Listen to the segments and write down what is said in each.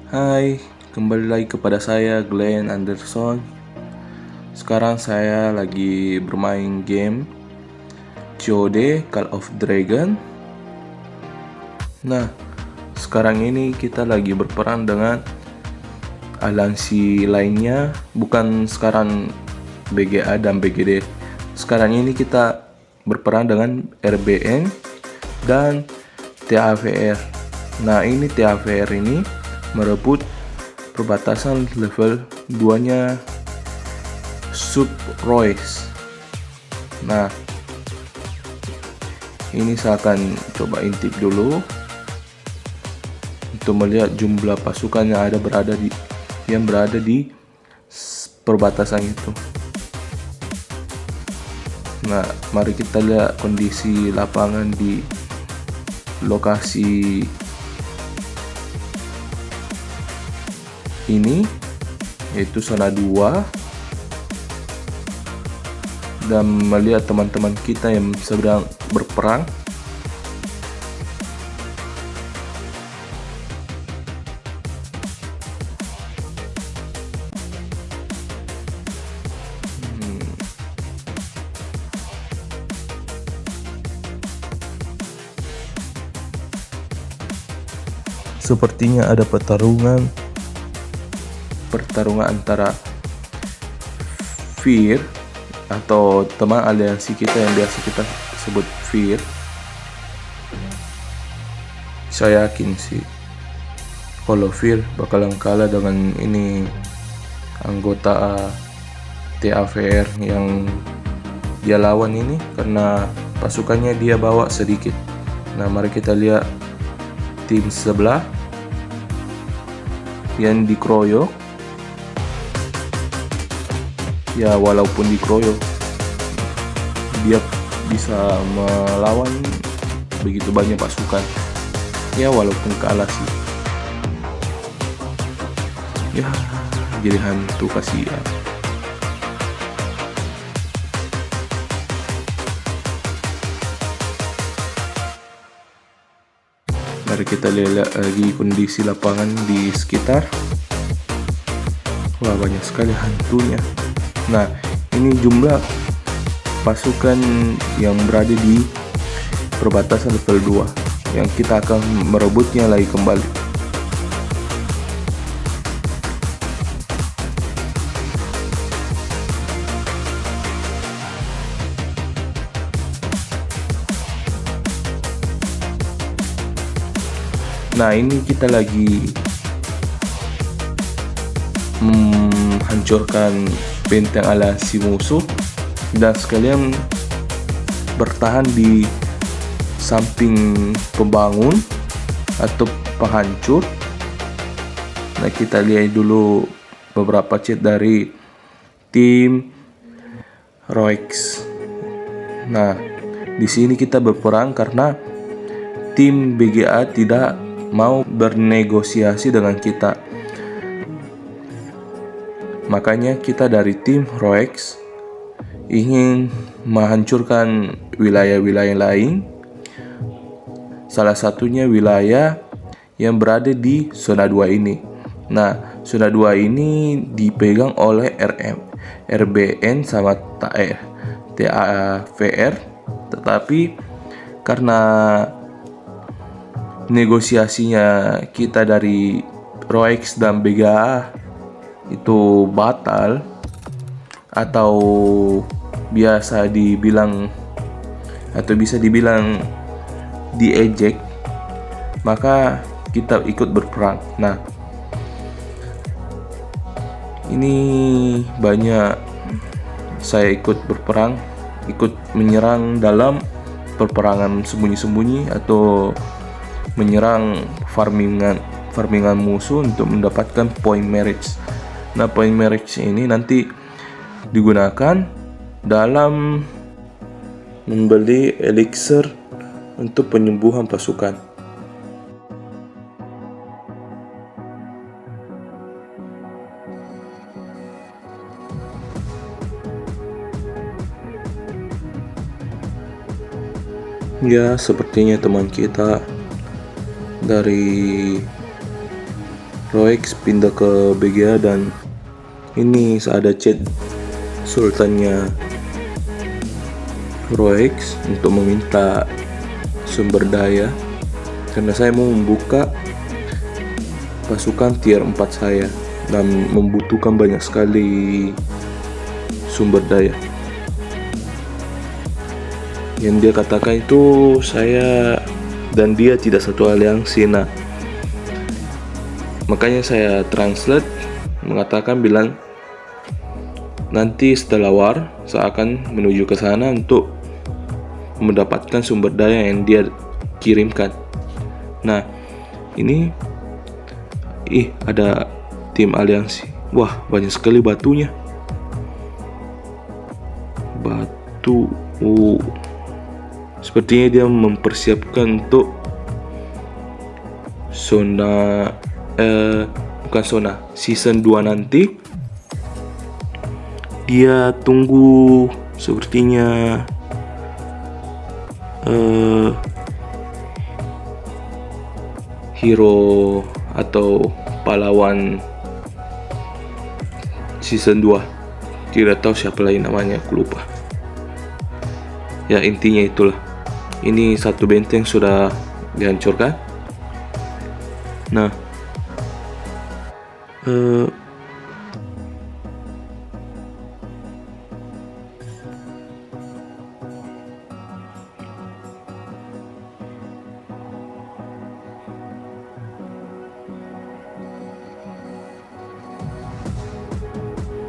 Hai, kembali lagi kepada saya Glenn Anderson. Sekarang saya lagi bermain game COD Call of Dragon. Nah, sekarang ini kita lagi berperang dengan aliansi lainnya. Bukan sekarang BGA dan BGD. Sekarang ini kita berperang dengan RBN dan TAVR. Nah, ini TAVR ini merebut perbatasan level 2-nya Sub Royce. Nah, ini saya akan coba intip dulu untuk melihat jumlah pasukan yang berada di perbatasan itu. Nah, mari kita lihat kondisi lapangan di lokasi ini, yaitu zona 2, dan melihat teman-teman kita yang sedang berperang. Sepertinya ada pertarungan antara Fear atau teman aliansi kita yang biasa kita sebut Fear. Saya yakin sih kalau Fear bakalan kalah dengan ini anggota TAVR yang dia lawan ini, karena pasukannya dia bawa sedikit. Nah, mari kita lihat tim sebelah yang dikeroyok. Ya, walaupun dikeroyok, dia bisa melawan begitu banyak pasukan. Ya, walaupun kalah sih, ya jadi hantu, kasihan. Mari kita lihat lagi kondisi lapangan di sekitar. Wah, banyak sekali hantunya. Nah, ini jumlah pasukan yang berada di perbatasan level 2 yang kita akan merebutnya lagi kembali. Nah, ini kita lagi menghancurkan benteng aliansi musuh dan sekalian bertahan di samping pembangun atau penghancur. Nah, kita lihat dulu beberapa chat dari tim Royx. Nah, di sini kita berperang karena tim BGA tidak mau bernegosiasi dengan kita. Makanya kita dari tim Royx ingin menghancurkan wilayah-wilayah lain. Salah satunya wilayah yang berada di zona 2 ini. Nah, zona 2 ini dipegang oleh RBN sama TAVR. Tetapi karena negosiasinya kita dari Royx dan BGA itu batal, atau biasa dibilang atau bisa dibilang diejek, maka kita ikut berperang. Nah, ini banyak saya ikut berperang, ikut menyerang dalam peperangan sembunyi-sembunyi atau menyerang farmingan musuh untuk mendapatkan point marriage. Nah, point marriage ini nanti digunakan dalam membeli elixir untuk penyembuhan pasukan. Ya, sepertinya teman kita dari Roex pindah ke BGA, dan ini ada chat sultannya Roex untuk meminta sumber daya karena saya mau membuka pasukan tier 4 saya dan membutuhkan banyak sekali sumber daya. Yang dia katakan itu saya dan dia tidak satu aliansi. Nah, makanya saya translate mengatakan bilang nanti setelah war saya akan menuju ke sana untuk mendapatkan sumber daya yang dia kirimkan. Nah, ini ada tim aliansi. Wah, banyak sekali batunya. Batu. Sepertinya dia mempersiapkan untuk season 2 nanti. Dia tunggu sepertinya hero atau pahlawan season 2. Tidak tahu siapa lagi namanya, aku lupa. Ya, intinya itulah. Ini satu benteng sudah dihancurkan. Nah,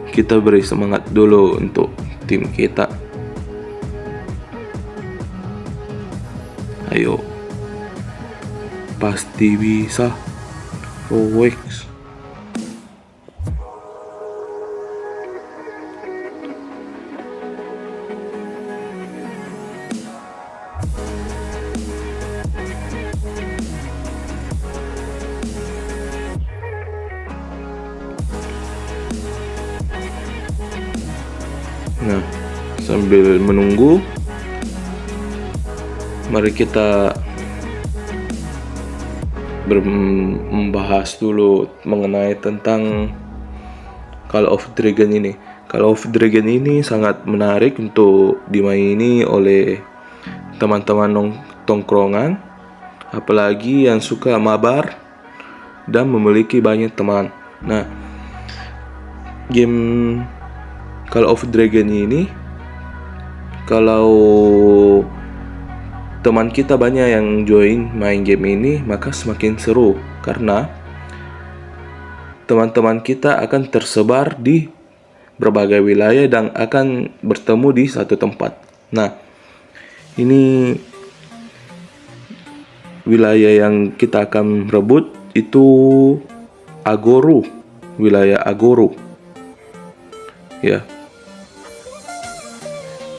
kita beri semangat dulu untuk tim kita. Ayo, pasti bisa, Roex. Nah, sambil menunggu, mari kita membahas dulu mengenai tentang Call of Dragon ini. Call of Dragon ini sangat menarik untuk dimaini oleh teman-teman tongkrongan, apalagi yang suka mabar dan memiliki banyak teman. Nah, game Call of Dragon ini, kalau teman kita banyak yang join main game ini, maka semakin seru karena teman-teman kita akan tersebar di berbagai wilayah dan akan bertemu di satu tempat. Nah, ini wilayah yang kita akan rebut itu Agoru, wilayah Agoru. Ya.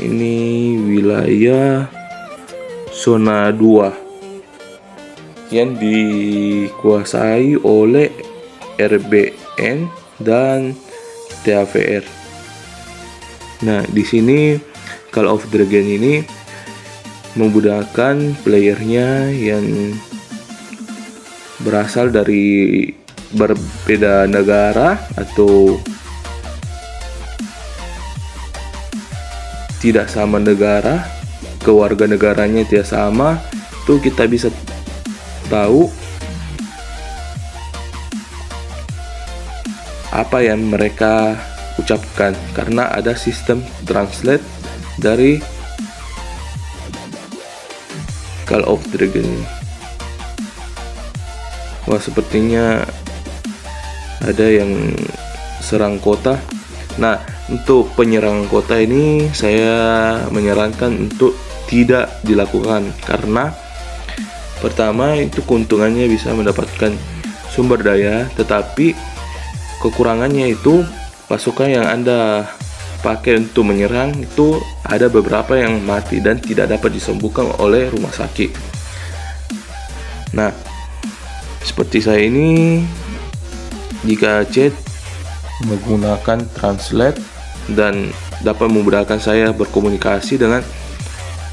Ini wilayah zona 2 yang dikuasai oleh RBN dan TAVR. Nah, di sini Call of Dragon ini memudahkan playernya yang berasal dari berbeda negara atau tidak sama negara, kewarganegaranya tidak sama, itu kita bisa tahu apa yang mereka ucapkan karena ada sistem translate dari Call of Dragon. Wah, sepertinya ada yang serang kota. Nah, untuk penyerangan kota ini saya menyarankan untuk tidak dilakukan karena pertama itu keuntungannya bisa mendapatkan sumber daya, tetapi kekurangannya itu pasukan yang Anda pakai untuk menyerang itu ada beberapa yang mati dan tidak dapat disembuhkan oleh rumah sakit. Nah, seperti saya ini, jika chat menggunakan translate dan dapat memudahkan saya berkomunikasi dengan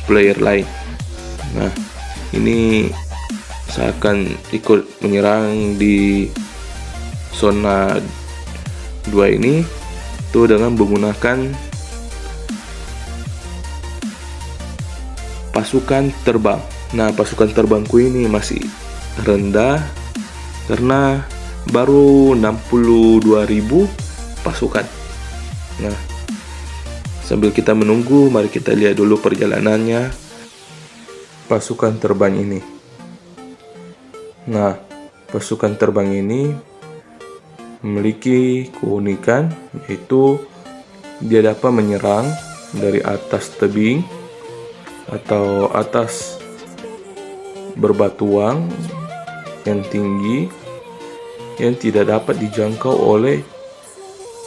player lain. Nah, ini saya akan ikut menyerang di zona 2 ini itu dengan menggunakan pasukan terbang. Nah, pasukan terbangku ini masih rendah karena baru 62.000 pasukan. Nah, sambil kita menunggu, mari kita lihat dulu perjalanannya pasukan terbang ini. Nah, pasukan terbang ini memiliki keunikan, yaitu dia dapat menyerang dari atas tebing atau atas berbatuan yang tinggi yang tidak dapat dijangkau oleh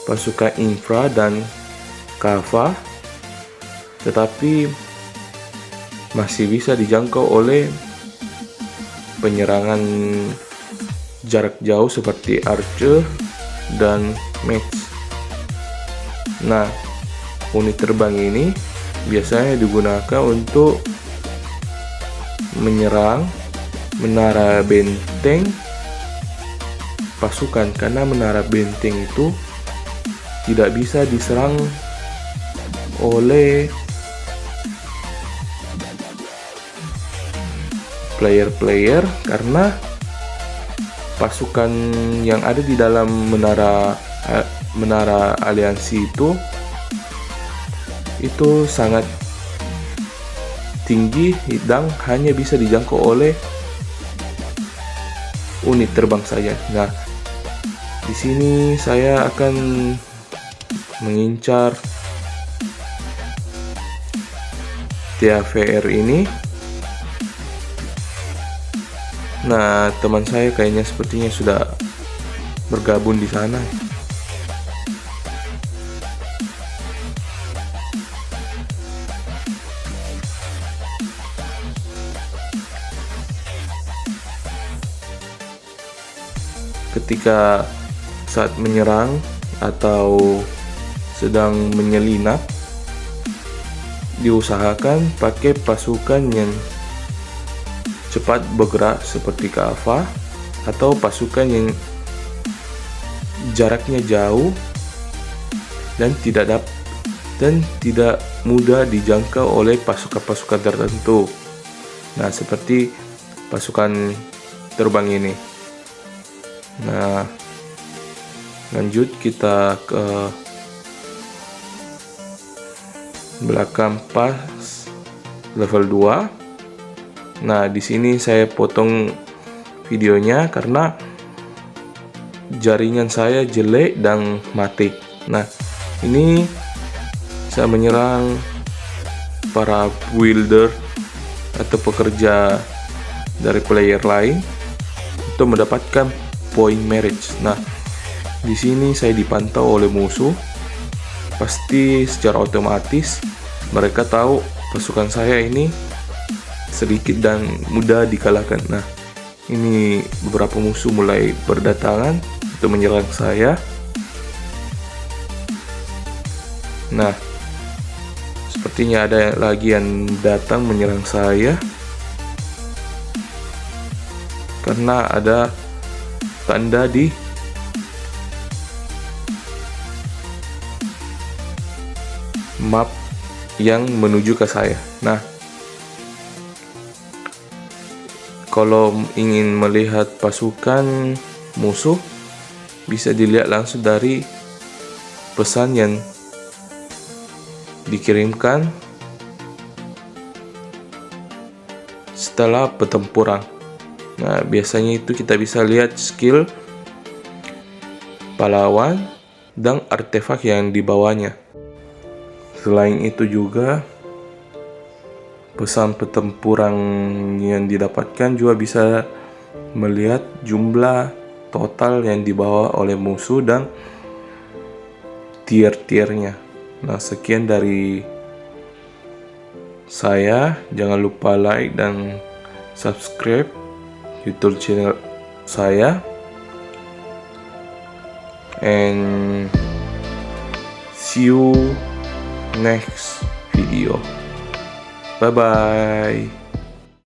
pasukan infra dan kava, tetapi masih bisa dijangkau oleh penyerangan jarak jauh seperti archer dan mage. Nah, unit terbang ini biasanya digunakan untuk menyerang menara benteng pasukan, karena menara benteng itu tidak bisa diserang oleh player-player karena pasukan yang ada di dalam menara aliansi itu sangat tinggi dan hanya bisa dijangkau oleh unit terbang saja. Nah, di sini saya akan mengincar TAVR ini. Nah, teman saya kayaknya sepertinya sudah bergabung di sana. Ketika saat menyerang atau sedang menyelinap, diusahakan pakai pasukan yang cepat bergerak seperti kava atau pasukan yang jaraknya jauh dan tidak mudah dijangkau oleh pasukan-pasukan tertentu. Nah, seperti pasukan terbang ini. Nah, lanjut kita ke belakang pas level 2. Nah, di sini saya potong videonya karena jaringan saya jelek dan mati. Nah, ini saya menyerang para builder atau pekerja dari player lain untuk mendapatkan poin marriage. Nah, di sini saya dipantau oleh musuh. Pasti secara otomatis mereka tahu pasukan saya ini sedikit dan mudah dikalahkan. Nah, ini beberapa musuh mulai berdatangan untuk menyerang saya. Nah, sepertinya ada lagi yang datang menyerang saya karena ada tanda di map yang menuju ke saya. Nah, kalau ingin melihat pasukan musuh, bisa dilihat langsung dari pesan yang dikirimkan setelah pertempuran. Nah, biasanya itu kita bisa lihat skill pahlawan dan artefak yang dibawanya. Selain itu juga pesan pertempuran yang didapatkan juga bisa melihat jumlah total yang dibawa oleh musuh dan tier-tiernya. Nah, sekian dari saya. Jangan lupa like dan subscribe YouTube channel saya. And see you next video. Bye bye.